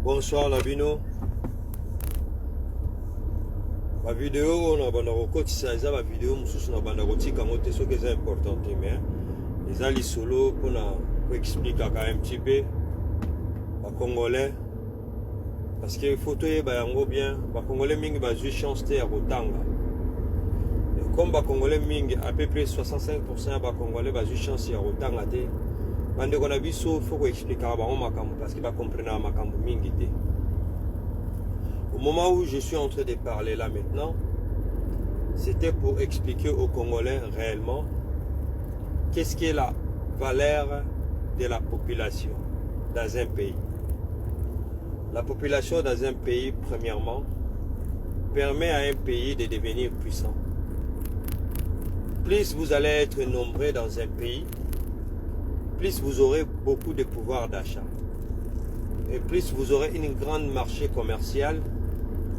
Bonsoir Nabino. La vidéo on a bandako ça la vidéo mususu na bandako tika ngote ce qui est important mais les ali solo pour expliquer un petit peu les Congolais parce que photo est yango bien les Congolais mingi ba jouer chance te ya kotanga comme les Congolais mingi à peu près 65% ba Congolais ba jouer chance ya kotanga te bande kona biso faut expliquer ba makambo parce que ba comprendre makambo mingi te. Au moment où je suis en train de parler là maintenant, c'était pour expliquer aux Congolais réellement qu'est-ce qui est la valeur de la population dans un pays. La population dans un pays, premièrement, permet à un pays de devenir puissant. Plus vous allez être nombreux dans un pays, plus vous aurez beaucoup de pouvoir d'achat. Et plus vous aurez une grande marché commercial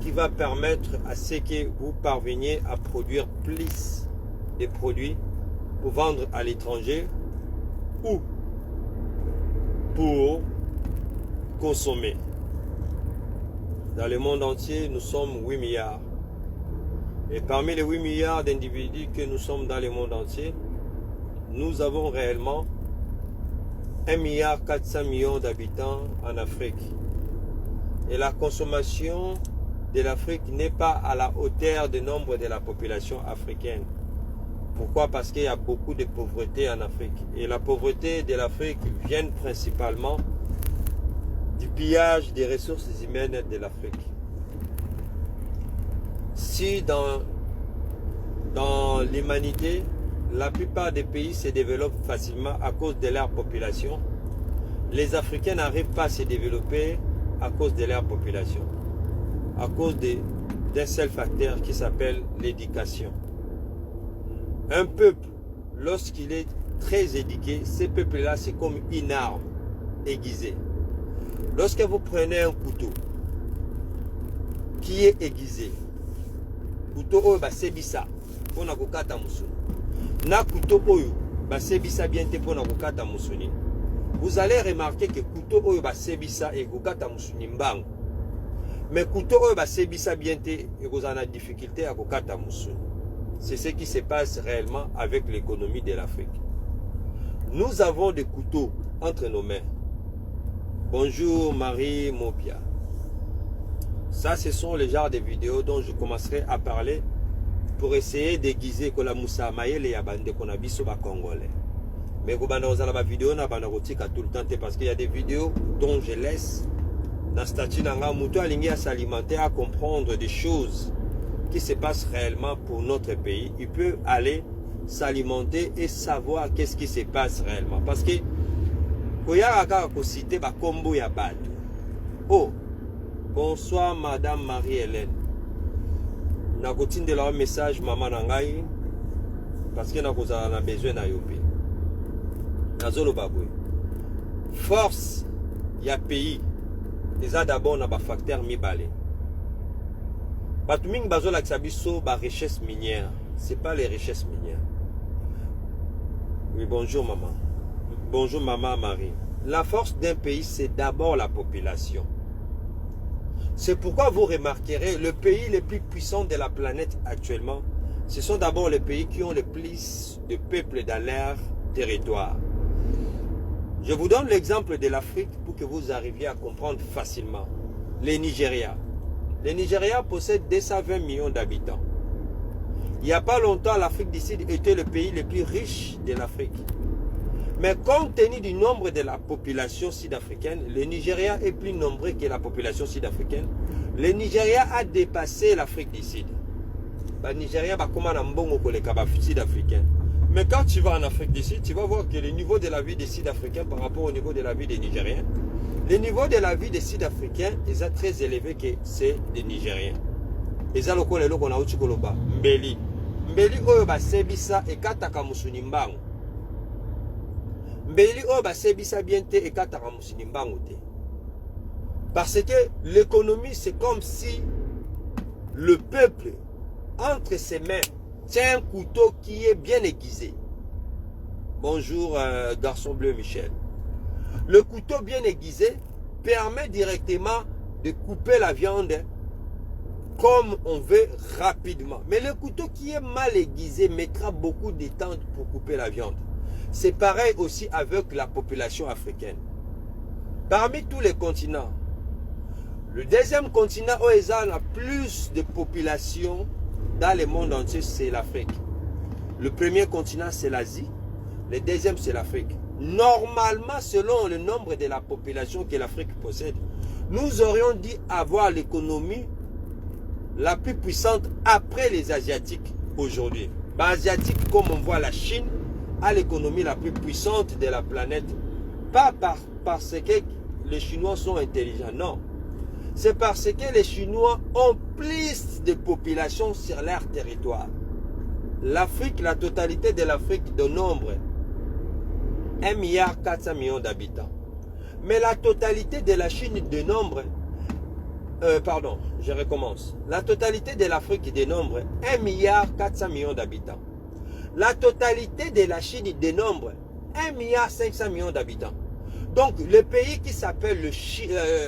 qui va permettre à ce que vous parveniez à produire plus de produits pour vendre à l'étranger ou pour consommer. Dans le monde entier, nous sommes 8 milliards. Et parmi les 8 milliards d'individus que nous sommes dans le monde entier, nous avons réellement 1,4 milliard d'habitants en Afrique. Et la consommation de l'Afrique n'est pas à la hauteur du nombre de la population africaine. Pourquoi? Parce qu'il y a beaucoup de pauvreté en Afrique. Et la pauvreté de l'Afrique vient principalement du pillage des ressources humaines de l'Afrique. Si dans l'humanité, la plupart des pays se développent facilement à cause de leur population, les Africains n'arrivent pas à se développer à cause de leur population. À cause d'un seul facteur qui s'appelle l'éducation. Un peuple, lorsqu'il est très éduqué, ce peuple-là, c'est comme une arme aiguisée. Lorsque vous prenez un couteau qui est aiguisé, couteau oyo basebisa pona kokata musuni, na couteau oyo basebisa bien te pona kokata musuni, vous allez remarquer que couteau oyo basebisa et kokata musuni mbango. Mais couteau oyo basebisa bien te et vous en avez difficulté à kokata musuni. C'est ce qui se passe réellement avec l'économie de l'Afrique. Nous avons des couteaux entre nos mains. Bonjour Marie Mopia. Ça, ce sont les genres de vidéos dont je commencerai à parler pour essayer d'aiguiser que la moussa maïle et abandé qu'on a biso ba congolais. Mais vous bandez aux la vidéo na bandarotika tout le temps parce qu'il y a des vidéos dont je laisse dans le statut d'anga mouto aligné à s'alimenter, à comprendre des choses qui se passent réellement pour notre pays. Il peut aller s'alimenter et savoir qu'est-ce qui se passe réellement. Parce que oh, bonsoir Madame Marie-Hélène. Na kotine de leur message maman nangai parce que na besoin na yope. Nazolo babwe. Force ya pays. Déjà d'abord on a des facteurs mibale. Batuming bazo la kisabiso ba richesse minière. C'est pas les richesses minières. Oui, bonjour maman. Bonjour maman Marie. La force d'un pays, c'est d'abord la population. C'est pourquoi vous remarquerez le pays le plus puissant de la planète actuellement, ce sont d'abord les pays qui ont le plus de peuples dans leur territoire. Je vous donne l'exemple de l'Afrique pour que vous arriviez à comprendre facilement. Le Nigeria. Le Nigeria possède 220 millions d'habitants. Il n'y a pas longtemps, l'Afrique du Sud était le pays le plus riche de l'Afrique. Mais compte tenu du nombre de la population sud-africaine, le Nigeria est plus nombreux que la population sud-africaine. Le Nigeria a dépassé l'Afrique du Sud. Le Nigeria va comme un bon sud-africain. Mais quand tu vas en Afrique du Sud, tu vas voir que le niveau de la vie des Sud-Africains par rapport au niveau de la vie des Nigériens, le niveau de la vie des Sud-Africains est très élevé que c'est des Nigériens. Et ça, qu'on a au Chikoloba, Mbeli. Mbeli, oyo ba sebisa et kataka musuni mbango. Mbeli, oyo ba sebisa bien te et kataka musuni mbango te. Parce que l'économie, c'est comme si le peuple, entre ses mains, tient un couteau qui est bien aiguisé. Bonjour, garçon bleu Michel. Le couteau bien aiguisé permet directement de couper la viande comme on veut rapidement. Mais le couteau qui est mal aiguisé mettra beaucoup de temps pour couper la viande. C'est pareil aussi avec la population africaine. Parmi tous les continents, le deuxième continent où il y a plus de population dans le monde entier, c'est l'Afrique. Le premier continent, c'est l'Asie. Le deuxième, c'est l'Afrique. Normalement, selon le nombre de la population que l'Afrique possède, nous aurions dû avoir l'économie la plus puissante après les Asiatiques aujourd'hui. Asiatiques, comme on voit la Chine, a l'économie la plus puissante de la planète. Pas parce que les Chinois sont intelligents, non. C'est parce que les Chinois ont plus de population sur leur territoire. L'Afrique, la totalité de l'Afrique de nombre 1,4 milliard d'habitants. Mais la totalité de la Chine de nombre je recommence. La totalité de l'Afrique dénombre 1,4 milliard d'habitants. La totalité de la Chine dénombre 1,5 milliard d'habitants. Donc, le pays qui s'appelle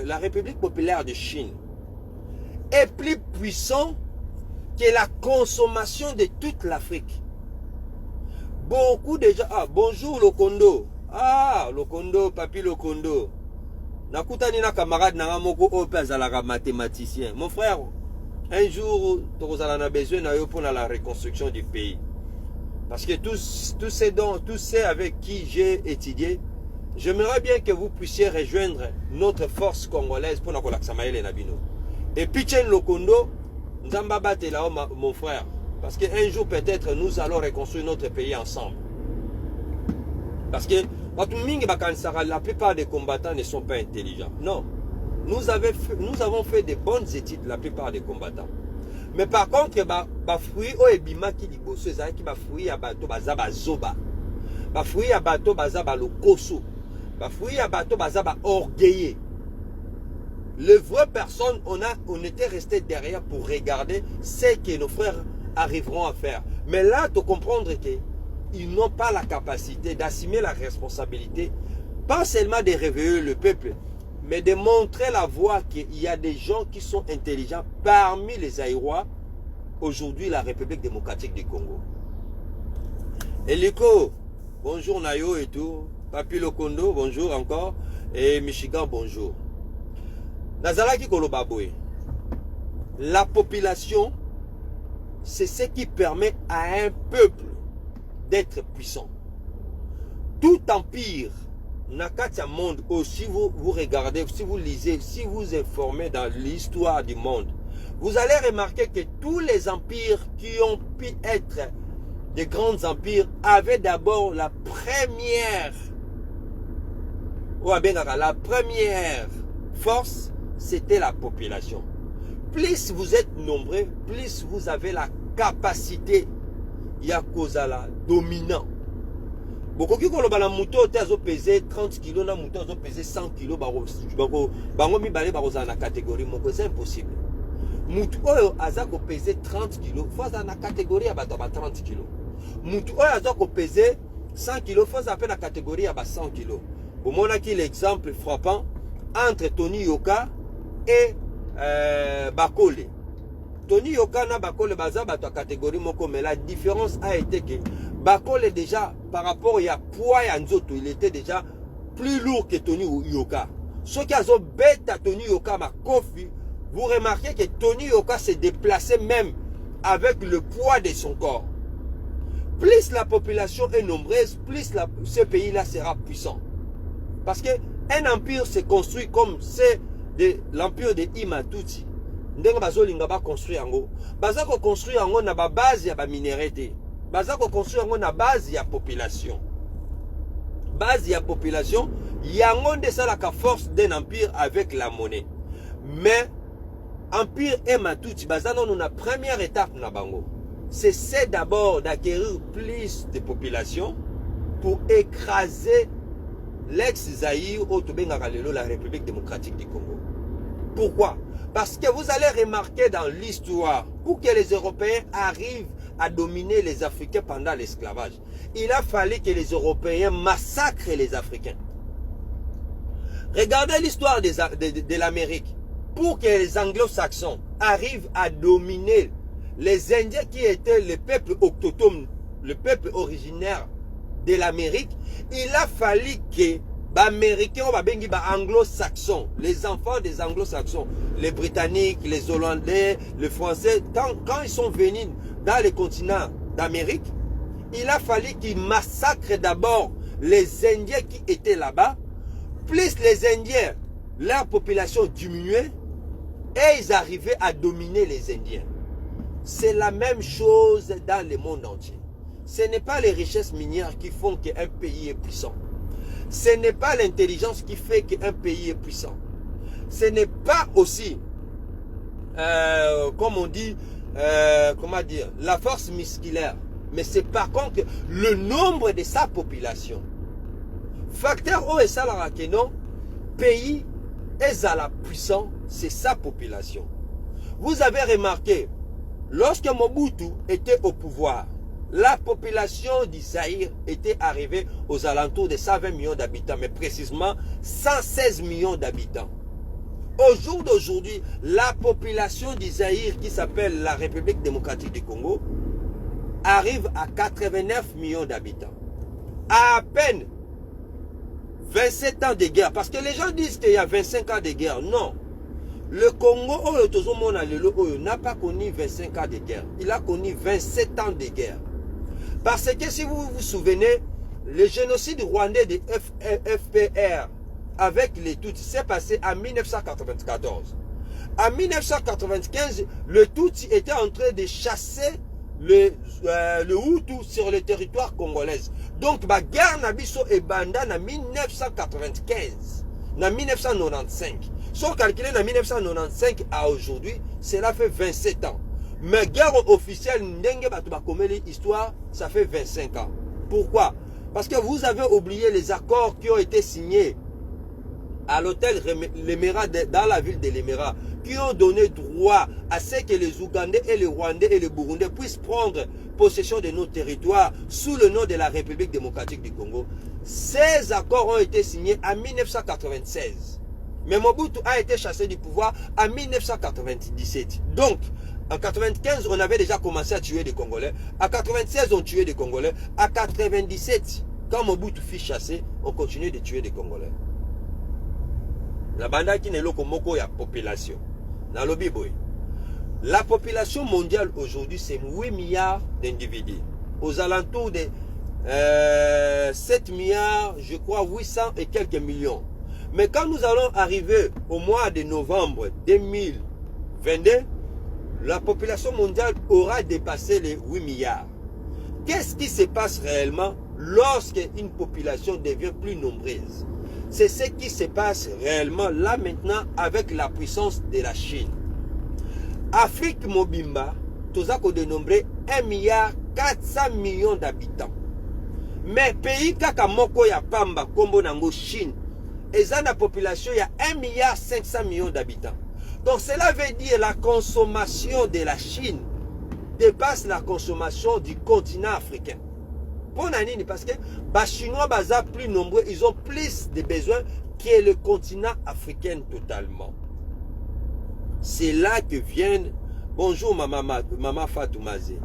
la République populaire de Chine est plus puissant que la consommation de toute l'Afrique. Beaucoup de gens... Ah, bonjour Lokondo. Ah, Lokondo, papi Lokondo. Nakutani na camarade na moko opezalaka mathématicien. Mon frère, un jour, tu as besoin pour la reconstruction du pays. Parce que tous ceux avec qui j'ai étudié, j'aimerais bien que vous puissiez rejoindre notre force congolaise pour la Nabino. Et Pichen Lokondo, Nzamba là, mon frère. Parce qu'un jour, peut-être, nous allons reconstruire notre pays ensemble. Parce que la plupart des combattants ne sont pas intelligents. Non. Nous avons fait de bonnes études, la plupart des combattants. Mais par contre, fruit o ebima ki liboso ezaki fruit ya bato baza bazoba. Fruit ya bato baza balokoso. Fruit ya bato baza orgueilleux. Les vraies personnes, on était resté derrière pour regarder ce que nos frères arriveront à faire. Mais là, tu comprends que ils n'ont pas la capacité d'assumer la responsabilité, pas seulement de réveiller le peuple, mais de montrer la voie qu'il y a des gens qui sont intelligents parmi les Aïrois, aujourd'hui la République démocratique du Congo. Eliko, bonjour Nayo et tout, Papi Lokondo, bonjour encore, et Michigan, bonjour. Nazalaki Kolobaboe, la population, c'est ce qui permet à un peuple d'être puissant. Tout empire, Nakatia monde, si vous regardez, si vous lisez, si vous informez dans l'histoire du monde, vous allez remarquer que tous les empires qui ont pu être des grands empires avaient d'abord la première force, c'était la population. Plus vous êtes nombreux, plus vous avez la capacité Yakozala dominant. Beaucoup qui ont la moto pesé 30 kg, na moto pesé 100 kg, na catégorie, c'est impossible. Moto azako pesé 30 kg, faut dans la catégorie à 30 kg. Moto azako pesé 100 kg, faut à peine la catégorie à 100 kg. Pour moi, on l'exemple frappant entre Tony Yoka et Bakole. Tony Yoka na Bakole baza bato catégorie moko, mais la différence a été que Bakole déjà par rapport à poids et Nzoto, il était déjà plus lourd que Tony Yoka. Ceux qui ont bêta Tony Yoka ma kofi, vous remarquez que Tony Yoka s'est déplacé même avec le poids de son corps. Plus la population est nombreuse, plus ce pays-là sera puissant. Parce que un empire se construit comme c'est l'empire de Imatuti. Ndenge bazolinga ba construire yango bazako construire yango na ba base ya ba minéralité bazako construire yango na base ya population yango nde salaka force d'un empire avec la monnaie. Mais empire et Matuti bazano na première étape na bango c'est d'abord d'acquérir plus de population pour écraser l'ex-Zaïre au Tobengaka lelo la République démocratique du Congo. Pourquoi? Parce que vous allez remarquer dans l'histoire, pour que les Européens arrivent à dominer les Africains pendant l'esclavage, il a fallu que les Européens massacrent les Africains. Regardez l'histoire de l'Amérique. pour que les anglo-saxons arrivent à dominer les Indiens qui étaient le peuple autochtone, le peuple originaire de l'Amérique, il a fallu que les Américains, les anglo-saxons, les enfants des anglo-saxons, les Britanniques, les Hollandais, les Français, quand ils sont venus dans les continents d'Amérique, il a fallu qu'ils massacrent d'abord les Indiens qui étaient là-bas, plus les Indiens, leur population diminuait, et ils arrivaient à dominer les Indiens. C'est la même chose dans le monde entier. Ce n'est pas les richesses minières qui font qu'un pays est puissant. Ce n'est pas l'intelligence qui fait qu'un pays est puissant. Ce n'est pas aussi, comme on dit, comment dire, la force musculaire. Mais c'est par contre le nombre de sa population. Facteur où est ça la non, pays est à la puissance, c'est sa population. Vous avez remarqué, lorsque Mobutu était au pouvoir, la population d'Israël était arrivée aux alentours de 120 millions d'habitants, mais précisément 116 millions d'habitants. Au jour d'aujourd'hui, la population d'Israël, qui s'appelle la République démocratique du Congo, arrive à 89 millions d'habitants. À peine 27 ans de guerre. Parce que les gens disent qu'il y a 25 ans de guerre. Non. Le Congo, n'a pas connu 25 ans de guerre. Il a connu 27 ans de guerre. Parce que si vous vous souvenez, le génocide rwandais de FPR avec les Tutsis s'est passé en 1994. En 1995, le Tutsi était en train de chasser le Hutu sur le territoire congolais. Donc, la guerre Nabiso et Banda en 1995, en 1995. Si on calcule en 1995 à aujourd'hui, cela fait 27 ans. Mais guerre officielle, histoire, ça fait 25 ans. Pourquoi? Parce que vous avez oublié les accords qui ont été signés à l'hôtel Lemera dans la ville de Lemera, qui ont donné droit à ce que les Ougandais et les Rwandais et les Burundais puissent prendre possession de nos territoires sous le nom de la République démocratique du Congo. Ces accords ont été signés en 1996. Mais Mobutu a été chassé du pouvoir en 1997. Donc, en 1995, on avait déjà commencé à tuer des Congolais. En 1996, on tuait des Congolais. En 1997, quand Mobutu fut chassé, on continuait de tuer des Congolais. La banda qui n'est pas moko ya population. Dans le Biboy. La population mondiale aujourd'hui, c'est 8 milliards d'individus. Aux alentours de 7 milliards, je crois 800 et quelques millions. Mais quand nous allons arriver au mois de novembre 2022, la population mondiale aura dépassé les 8 milliards. Qu'est-ce qui se passe réellement lorsque une population devient plus nombreuse? C'est ce qui se passe réellement là maintenant avec la puissance de la Chine. Afrique Mobimba, tout ça qu'on dénombrait 1 milliard 400 millions d'habitants. Mais pays Kakamoko ya Pamba, Kombo Nango Chine, et ça la population, il y a 1 milliard 500 millions d'habitants. Donc cela veut dire la consommation de la Chine dépasse la consommation du continent africain. Pour Nanini, parce que les Chinois sont plus nombreux, ils ont plus de besoins que le continent africain totalement. C'est là que viennent. Bonjour maman Fatoumaze.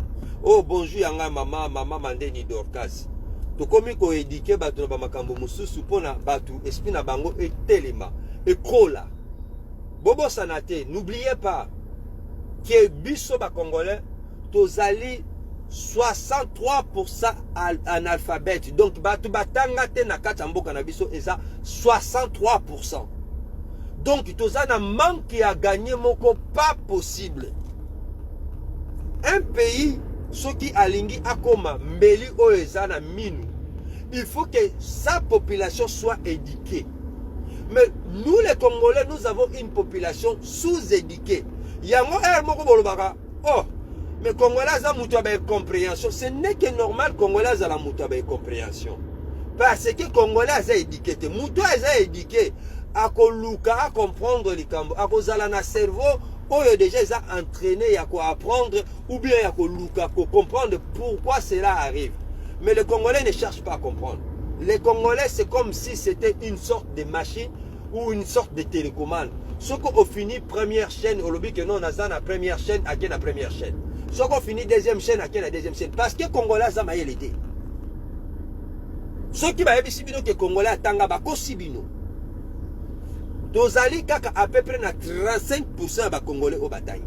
Oh bonjour yanga maman Mandeni Dorcas. To komi ko éduquer batu na bamakambo mususu pona batu esprit na bango etelema ekola. Bobo sanate, n'oubliez pas que biso ba congolais tozali 63% analphabète. Donc batu batanga te na kati mboka na biso eza 63%. Donc tozana manque à gagner moko pas possible. Un pays ce qui alingi akoma mbeli oezana minu, il faut que sa population soit éduquée. Mais nous les Congolais, nous avons une population sous-éduquée. Yango moko bolobaka, oh, mais Congolais za mutu ba compréhension, ce n'est que normal Congolais za la mutu ba compréhension. Parce que Congolais za éduqué, mutu za éduqué, à koluka à comprendre les cambo, à kozala na cerveau. Ou déjà ils ont entraîné à quoi apprendre ou bien à comprendre pourquoi cela arrive. Mais les Congolais ne cherchent pas à comprendre. Les Congolais, c'est comme si c'était une sorte de machine ou une sorte de télécommande. Ce qu'on finit première chaîne, au lobby que non, on a la première chaîne, à qui la première chaîne. Ce qu'on finit deuxième chaîne, à qui la deuxième chaîne. Parce que Congolais, ça m'a aidé. Ce qui m'a dit que Congolais attendent, bah, Kosibino. Dozali kaka à peu près 35% de Congolais au bataille.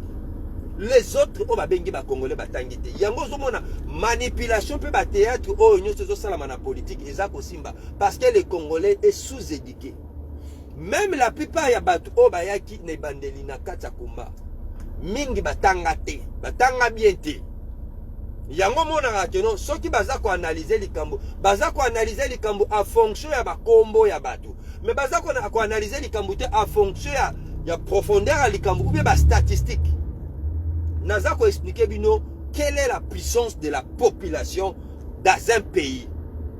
Les autres au babengi ba Congolais batangi te. Yango zomona manipulation peut ba théâtre oh union sozo salamana politique ezako simba parce que les Congolais est sous-éduqués. Même la plupart ya batu o bayaki ne bandeli na kata kumba. Mingi batanga te, batanga bien te. Yango mona que non, ceux qui baza ko analyser likambo, baza ko analyser likambo en fonction ya ba kombo ya batu. Mais baza ko analyser likambo te en fonction ya profondeur ya likambo ou bien ba statistique. Naza ko expliquer bino quelle est la puissance de la population dans un pays.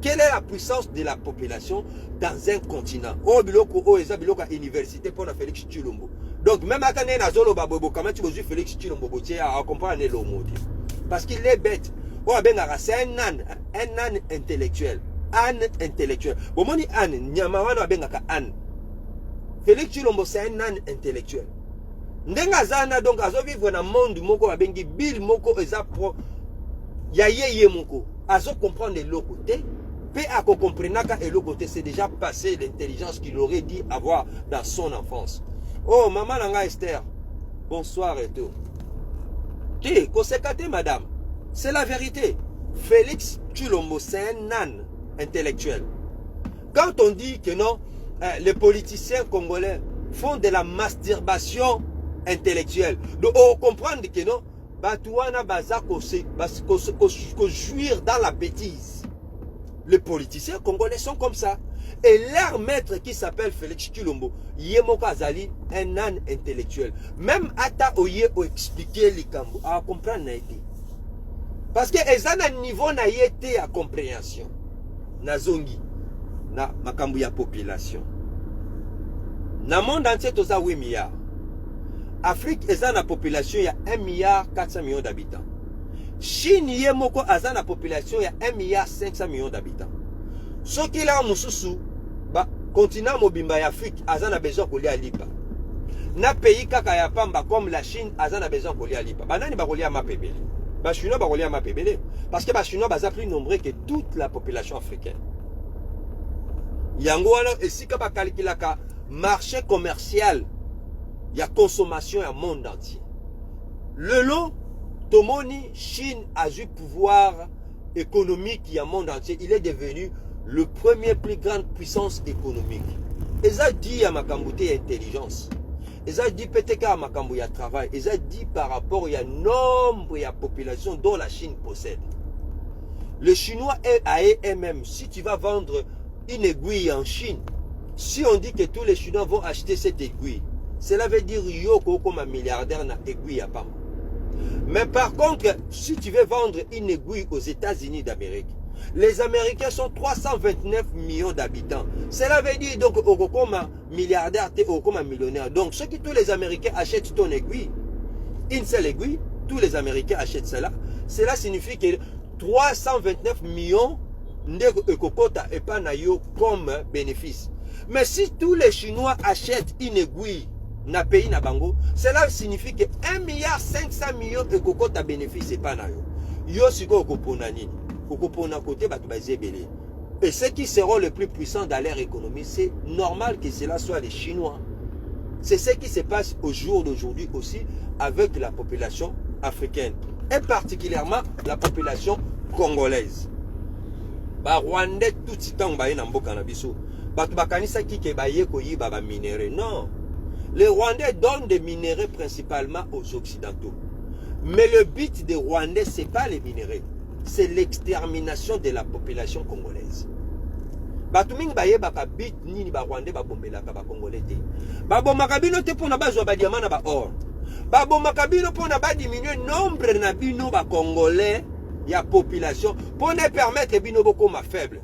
Quelle est la puissance de la population dans un continent. Oh biloko oh eza biloko université pour la Félix Tshilombo. Donc même à Kané Nazolo Babobo comment tu veux Félix Tshilombo botier à comprendre le mot. Parce qu'il est bête. Oh benga c'est un âne intellectuel. Âne intellectuel. Bon moni âne nyamawana benga ka âne. Félix Tshilombo c'est un âne intellectuel. Ndenga zana donc azo vivre dans monde moko babengi bill moko eza pro ya yeye moko azo comprendre le côté pe ako comprenaka et le côté c'est déjà passé l'intelligence qu'il aurait dit avoir dans son enfance. Oh maman nanga Esther bonsoir et tout. Ti kosekate madame c'est la vérité. Félix Tshilombo c'est un âne intellectuel. Quand on dit que non les politiciens congolais font de la masturbation intellectuelle. Donc on comprend que non, Batouana Baza ko jouir dans la bêtise. Les politiciens congolais sont comme ça. Et leur maître qui s'appelle Félix Tshilombo, Yemoko Azali, un âne intellectuel. Même Ata Oye a expliqué les Kambo, à comprendre naïti. Parce que ils ont un niveau naïti à compréhension. Nazongi, na makambu ya population. Na monde entier, tout ça 8 milliards. Afrique est dans la population, il y a 1 milliard 400 millions d'habitants. Chine, il y a la population, il y a 1 milliard 500 millions d'habitants. Ce qui est là, continent Mobimba Afrique, il a besoin de à Lipa. Na pays comme la Chine, il a besoin de à Lipa. Banani ba à Mapébélé. Ba Chinois ba à Mapébélé. Parce que les Chinois sont plus nombreux que toute la population africaine. Yango et si kaba calculaka marché commercial. Il y a consommation dans le monde entier. Le lot, Tomoni, Chine a eu pouvoir économique dans le monde entier. Il est devenu le premier plus grande puissance économique. Et ça dit à Makambouté intelligence. Et ça dit peut-être à Makambouya travail. Et ça dit par rapport au nombre et à la population dont la Chine possède. Le Chinois est même. Si tu vas vendre une aiguille en Chine, si on dit que tous les Chinois vont acheter cette aiguille, cela veut dire Yoko comme un milliardaire n'a aiguille à pas. Mais par contre, si tu veux vendre une aiguille aux États-Unis d'Amérique, les Américains sont 329 millions d'habitants. Cela veut dire donc comme un milliardaire, comme un millionnaire. Donc ceux qui tous les Américains achètent ton aiguille, une seule aiguille, tous les Américains achètent cela. Cela signifie que 329 millions et pas comme bénéfice. Mais si tous les Chinois achètent une aiguille, na pays na bango, cela signifie que 1 milliard 500 millions de kokota bénéfice pas na yo. Yo siko okopona nini? Okopona côté batu bazebele. Et ceux qui seront les plus puissants dans leur économie, c'est normal que cela soit les Chinois. C'est ce qui se passe au jour d'aujourd'hui aussi avec la population africaine et particulièrement la population congolaise. Ba Rwandais tout temps ba na mboka na biso. Batu bakanisa ki ke baye ko yiba ba minéraux. Non. Les Rwandais donnent des minéraux principalement aux Occidentaux. Mais le but des Rwandais, ce n'est pas les minéraux. C'est l'extermination de la population congolaise. Batuming baye baka bit nini ba Rwandais ba bombela ka ba Congolais te. Ba bomaka bino te pona ba zwa ba diamant na ba or. Ba bomaka bino pona ba diminuer nombre na bino ba Congolais ya population pour ne permettre bino beaucoup ma faible.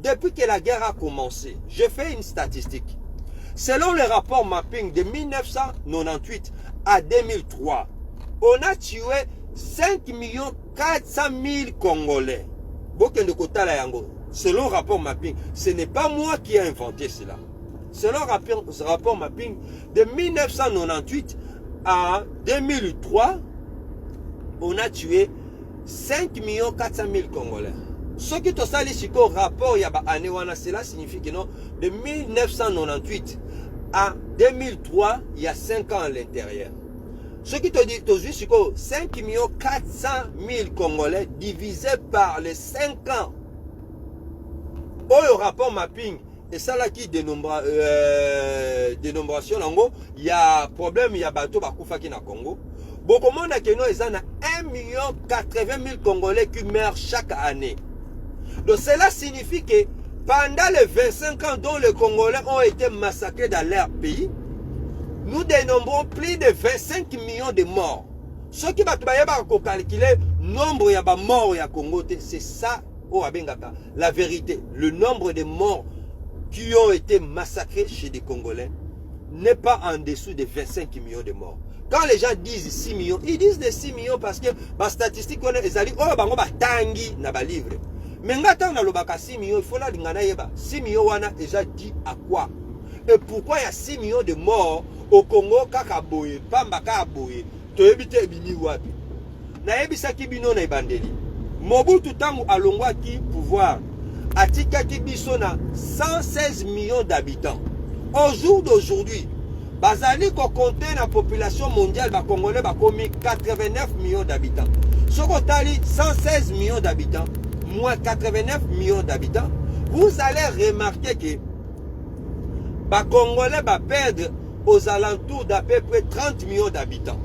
Depuis que la guerre a commencé, je fais une statistique. Selon le rapport mapping de 1998 à 2003, on a tué 5 400 000 Congolais. Selon le rapport mapping, ce n'est pas moi qui ai inventé cela. Selon rapport mapping, de 1998 à 2003, on a tué 5 400 000 Congolais. Ce qui est sali siko rapport ya ba année wana, cela signifie que non, de 1998 à 2003, il y a 5 ans à l'intérieur. Ce qui te dit, 5 400 000 Congolais divisé par les 5 ans. Au rapport mapping, et ça là qui dénombration, il y a problème, il y a bateau bakufa qui na Congo. Beaucoup de monde a que nous, ils ont 1 80 000 Congolais qui meurent chaque année. Donc cela signifie que pendant les 25 ans dont les Congolais ont été massacrés dans leur pays, nous dénombrons plus de 25 millions de morts. Ce qui va calculer le nombre de morts au Congo, c'est ça la vérité. Le nombre de morts qui ont été massacrés chez des Congolais n'est pas en dessous de 25 millions de morts. Quand les gens disent 6 millions, ils disent des 6 millions parce que les statistiques, ils ont dit, oh, tangi na ba livre. Mais quand on a 6 millions, il faut la lingana yeba. 6 millions, on a déjà dit à quoi? Et pourquoi il y a 6 millions de morts au Congo, kakaboye, pamba kaboye, to ebite ebini wapi? Na ebisa kibino na ibandeli. Mobutu tangu alongwa ki pouvoir. Atika kibiso na 116 millions d'habitants. Au jour d'aujourd'hui, bazali ko compter la population mondiale ba congolais ba komi 89 millions d'habitants. Soko tali 116 millions d'habitants, moins 89 millions d'habitants, vous allez remarquer que ba congolais va perdre aux alentours d'à peu près 30 millions d'habitants.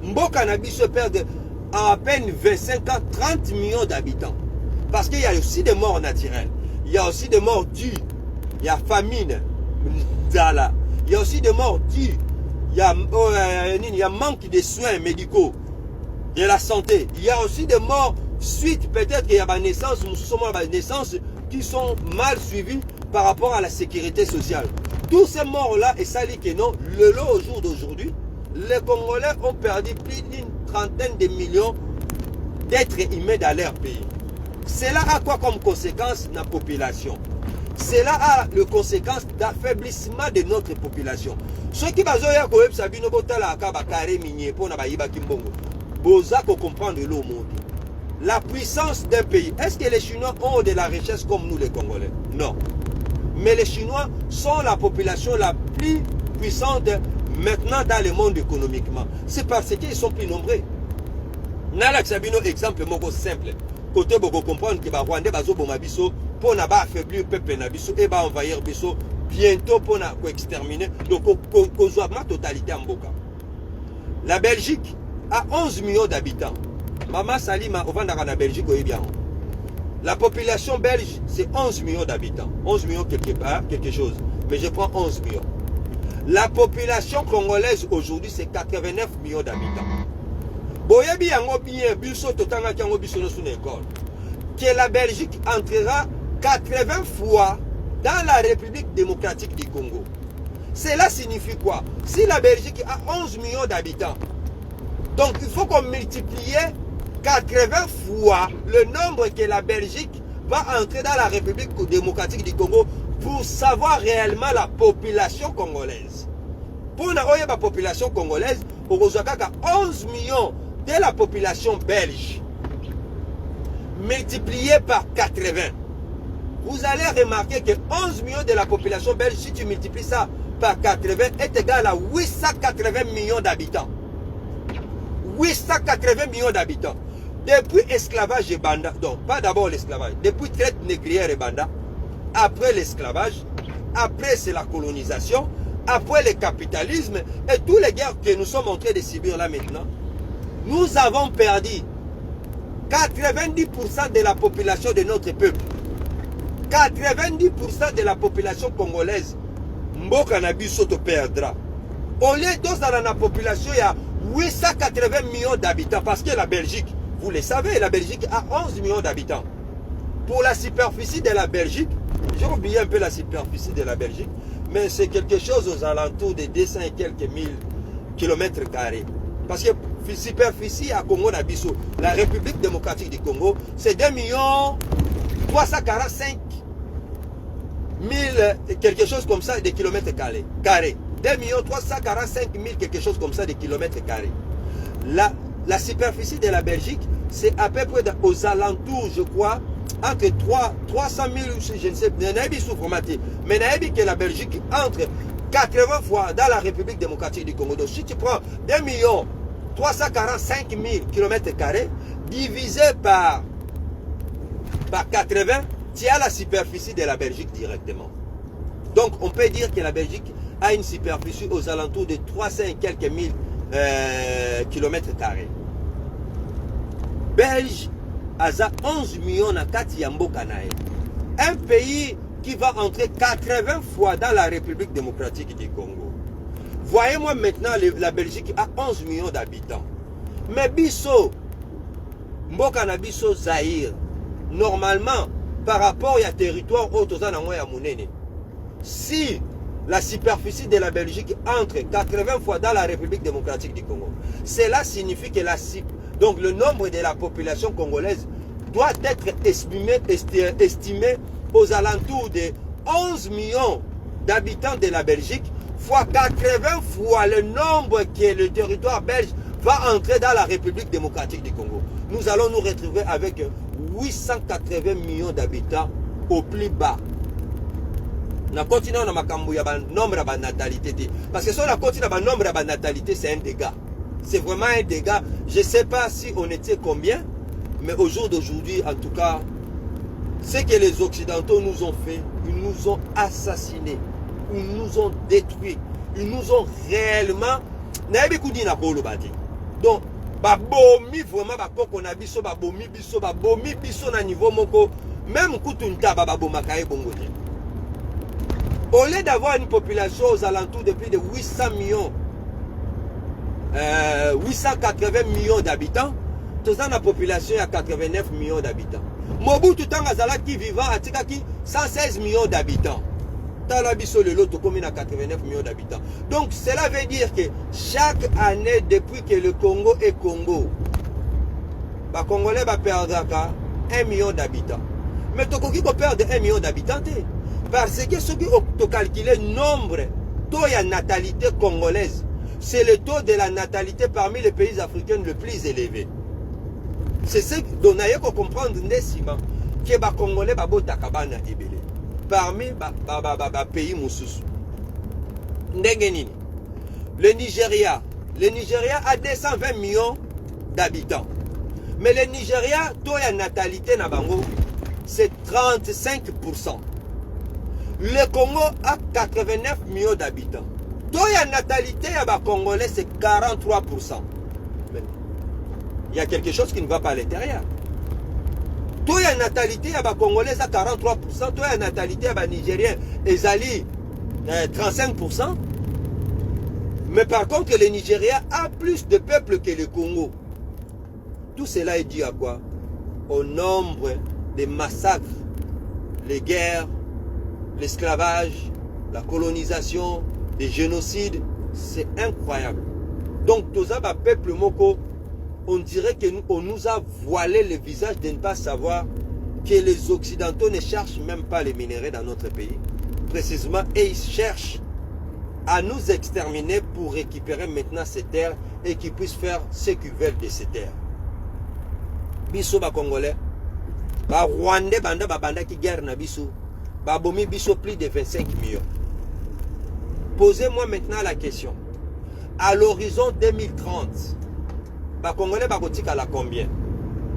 Mboka na biso perdre à peine 25 ans 30 millions d'habitants. Parce qu'il y a aussi des morts naturelles. Il y a aussi des morts dues. Il y a famine. Il y a aussi des morts dues. Il y a manque de soins médicaux, de la santé. Il y a aussi des morts suite, peut-être qu'il y a des naissances qui sont mal suivies par rapport à la sécurité sociale. Tous ces morts-là, et ça dit que non, le lot au jour d'aujourd'hui, les Congolais ont perdu plus d'une trentaine de millions d'êtres humains dans leur pays. Cela a quoi comme conséquence dans la population? Cela a le conséquence d'affaiblissement de notre population. Ceux qui comprendre le monde. La puissance d'un pays. Est-ce que les Chinois ont de la richesse comme nous les Congolais? Non. Mais les Chinois sont la population la plus puissante maintenant dans le monde économiquement. C'est parce qu'ils sont plus nombreux. Nala Sabino exemple simple. Côté beaucoup comprendre que les Rwandais bazoboma biso pour na ba affaiblir peuple na biso et ba envahir biso bientôt pour na exterminer donc kozwa ma totalité en Mboka. La Belgique a 11 millions d'habitants. Maman Salima au Vandara na Belgique au bien. La population belge c'est 11 millions d'habitants. 11 millions quelque part, quelque chose. Mais je prends 11 millions. La population congolaise aujourd'hui c'est 89 millions d'habitants. Boyebi yango bien biso totanga kango biso no sous l'école. Que la Belgique entrera 80 fois dans la République démocratique du Congo. Cela signifie quoi? Si la Belgique a 11 millions d'habitants, donc il faut qu'on multiplie 80 fois le nombre que la Belgique va entrer dans la République démocratique du Congo pour savoir réellement la population congolaise. Pour la population congolaise, au 11 millions de la population belge multiplié par 80. Vous allez remarquer que 11 millions de la population belge, si tu multiplies ça par 80, est égal à 880 millions d'habitants. 880 millions d'habitants. Depuis esclavage et banda, donc pas d'abord l'esclavage, depuis traite négrière et banda, après l'esclavage, après c'est la colonisation, après le capitalisme et toutes les guerres que nous sommes en train de subir là maintenant, nous avons perdu 90% de la population de notre peuple. 90% de la population congolaise. Mboka na biso to perdra. Au lieu de la population, il y a 880 millions d'habitants. Parce que la Belgique, vous le savez, la Belgique a 11 millions d'habitants. Pour la superficie de la Belgique, j'ai oublié un peu la superficie de la Belgique, mais c'est quelque chose aux alentours de 200 et quelques mille kilomètres carrés. Parce que superficie à Congo Nabiso, la République démocratique du Congo, c'est 2 345 quelque chose comme ça de kilomètres carrés. 2 345 000 quelque chose comme ça de kilomètres carrés. La superficie de la Belgique, c'est à peu près aux alentours, je crois, entre 300 000, je ne sais pas, mais que la Belgique entre 80 fois dans la République démocratique du Congo. Donc si tu prends 2 345 000 km carrés divisé par 80, tu as la superficie de la Belgique directement. Donc on peut dire que la Belgique a une superficie aux alentours de 300 et quelques mille kilomètres carrés. Belge a 11 millions à Katiambo Kanae. Un pays qui va entrer 80 fois dans la République démocratique du Congo. Voyez-moi maintenant, la Belgique a 11 millions d'habitants. Mais Bisso, Mbokana Bisso Zahir, normalement, par rapport à territoire Otozanango et Mounene, si la superficie de la Belgique entre 80 fois dans la République démocratique du Congo, cela signifie que donc le nombre de la population congolaise doit être estimé aux alentours de 11 millions d'habitants de la Belgique, fois 80 fois le nombre que le territoire belge va entrer dans la République démocratique du Congo. Nous allons nous retrouver avec 880 millions d'habitants au plus bas. Nous continuons dans le nombre de natalité. Parce que si on continue dans le nombre de natalité, c'est un dégât. C'est vraiment un dégât. Je ne sais pas si on était combien, mais au jour d'aujourd'hui, en tout cas, ce que les Occidentaux nous ont fait, ils nous ont assassinés, ils nous ont détruits, ils nous ont réellement... Donc, babomi vraiment bakoko na biso babomi biso na niveau moko même kutunta babomakaye bongo te. Au lieu d'avoir une population aux alentours de plus de 800 millions 880 millions d'habitants, tout ça la population à 89 millions d'habitants. Mobutu Tangazala qui vivant à Tikaki 116 millions d'habitants. Talabiso le lot commune à 89 millions d'habitants. Donc cela veut dire que chaque année depuis que le Congo est Congo, les Congolais va perdre 1 million d'habitants. Mais Tokoki peut perdre 1 million d'habitants parce que ceux qui ont calculé le nombre de natalité congolaise, c'est le taux de la natalité parmi les pays africains le plus élevé. C'est ce dont on a comprendre que les Congolais sont parmi les pays moussous. Le Nigeria a 220 millions d'habitants. Mais le Nigeria, taux de natalité c'est 35%. Le Congo a 89 millions d'habitants. Taux de natalité Congolais, c'est 43%. Mais il y a quelque chose qui ne va pas à l'intérieur. Taux de natalité Congolais, c'est 43%. Taux de natalité Nigérien, ils allaient 35%. Mais par contre, le Nigeria a plus de peuple que le Congo. Tout cela est dû à quoi? Au nombre des massacres, les guerres, l'esclavage, la colonisation, les génocides. C'est incroyable. Donc, tout ça, peuple Moko, on dirait qu'on nous a voilé le visage de ne pas savoir que les Occidentaux ne cherchent même pas les minéraux dans notre pays. Précisément, et ils cherchent à nous exterminer pour récupérer maintenant ces terres et qu'ils puissent faire ce qu'ils veulent de ces terres. Biso ba Congolais, ba Rwandais banda qui guerre na biso, ba bomi biso plus de 25 millions. Posez-moi maintenant la question. À l'horizon 2030, ba Congolais ba botika la combien?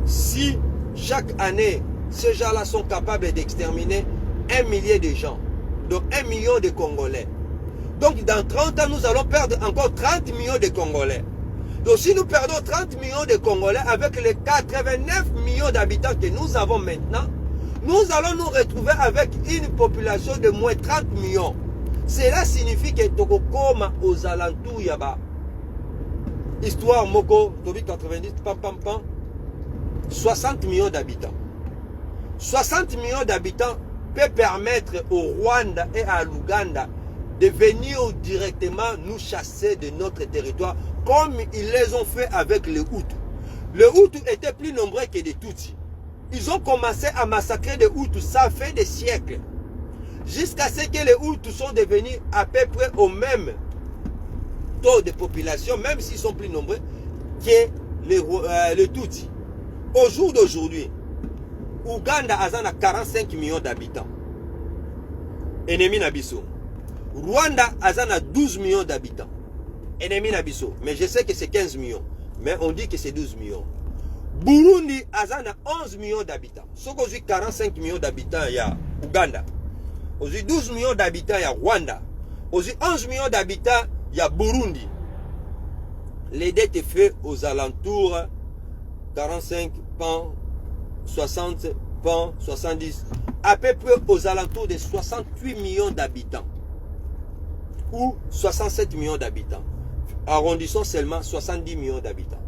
Si chaque année, ces gens-là sont capables d'exterminer 1 millier de gens, donc 1 million de Congolais. Donc dans 30 ans, nous allons perdre encore 30 millions de Congolais. Donc si nous perdons 30 millions de Congolais avec les 89 millions d'habitants que nous avons maintenant, nous allons nous retrouver avec une population de moins 30 millions. Cela signifie que Tokokoma aux alentours Yaba. Histoire Moko, Tobi 90, pam pam pam, 60 millions d'habitants. 60 millions d'habitants peut permettre au Rwanda et à l'Ouganda de venir directement nous chasser de notre territoire comme ils les ont fait avec les Hutus. Les Hutus étaient plus nombreux que les Tutsis. Ils ont commencé à massacrer les Hutus, ça fait des siècles. jusqu'à ce que les Hutus sont devenus à peu près au même taux de population, même s'ils sont plus nombreux, que les Tutsis. Au jour d'aujourd'hui, Ouganda a 45 millions d'habitants. Ennemi Nabiso. Rwanda a 12 millions d'habitants. Ennemi Nabiso. Mais je sais que c'est 15 millions. Mais on dit que c'est 12 millions. Burundi a 11 millions d'habitants. Ce qu'aujourd'hui 45 millions d'habitants, il y a Ouganda. Aujourd'hui 12 millions d'habitants, il y a Rwanda. Aujourd'hui 11 millions d'habitants, il y a Burundi. Les dettes sont faites aux alentours 45 pans, 60 pans, 70, à peu près aux alentours de 68 millions d'habitants. Ou 67 millions d'habitants. Arrondissons seulement 70 millions d'habitants.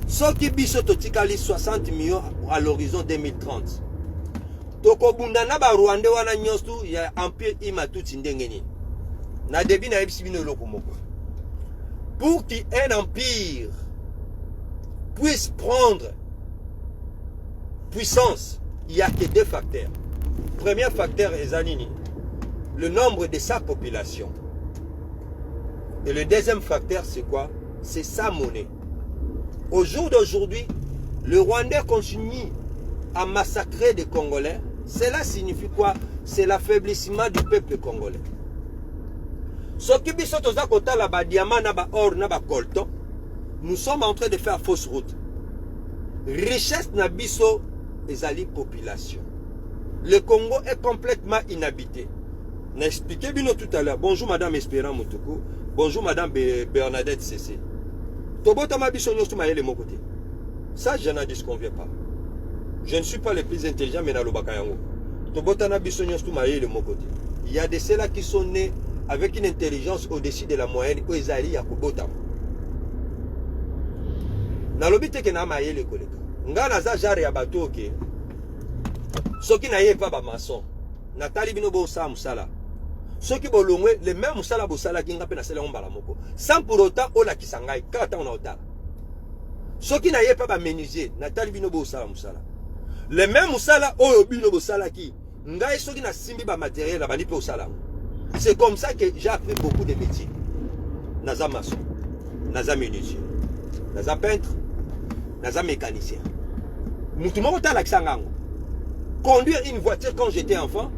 Ce qui biso totikali 60 millions à l'horizon 2030. Toko bundana ba Rwanda wana nyostu ya empire imatuti ndengeni. Na debi na ebisi bino loko moko. Pour qu'un empire puisse prendre puissance, il n'y a que deux facteurs. Premier facteur est Zanini, le nombre de sa population. Et le deuxième facteur, c'est quoi? C'est sa monnaie. Au jour d'aujourd'hui, le Rwandais continue à massacrer des Congolais. Cela signifie quoi? C'est l'affaiblissement du peuple congolais. Nous sommes en train de faire fausse route. Richesse nabiso ezali population. Le Congo est complètement inhabité. N'a expliqué bien tout à l'heure. Bonjour Madame Espérant Moutoukou. Bonjour Madame Bernadette Cessé. Tobota mabiso nyostu mayele mon côté. Ça je n'en disconviens pas. Je ne suis pas le plus intelligent mais na lobaka yango. Tobota nabiso nyostu mayele mon côté. Il y a de ceux-là qui sont nés avec une intelligence au-dessus de la moyenne où ils allaient à Kubota. Nalobite ke na mayele koleka. Nga naza jare ya bato ke. Soki na ye pa ba maçon. Natali bino bo sa musala. Soki bolongwe le même musala bo sala ki nga pe na sala mbala moko. Sans pour autant ola kisangai kata on otala. Soki na ye pa ba menuisier. Natali bino bo sala musala. Le même musala oyo bino bo sala ki. Nga soki na simbi ba matériel la bani pe osala. C'est comme ça que j'ai appris beaucoup de métiers. Naza maçon, naza menuisier, naza peintre, naza mécanicien. Conduire une voiture quand j'étais enfant,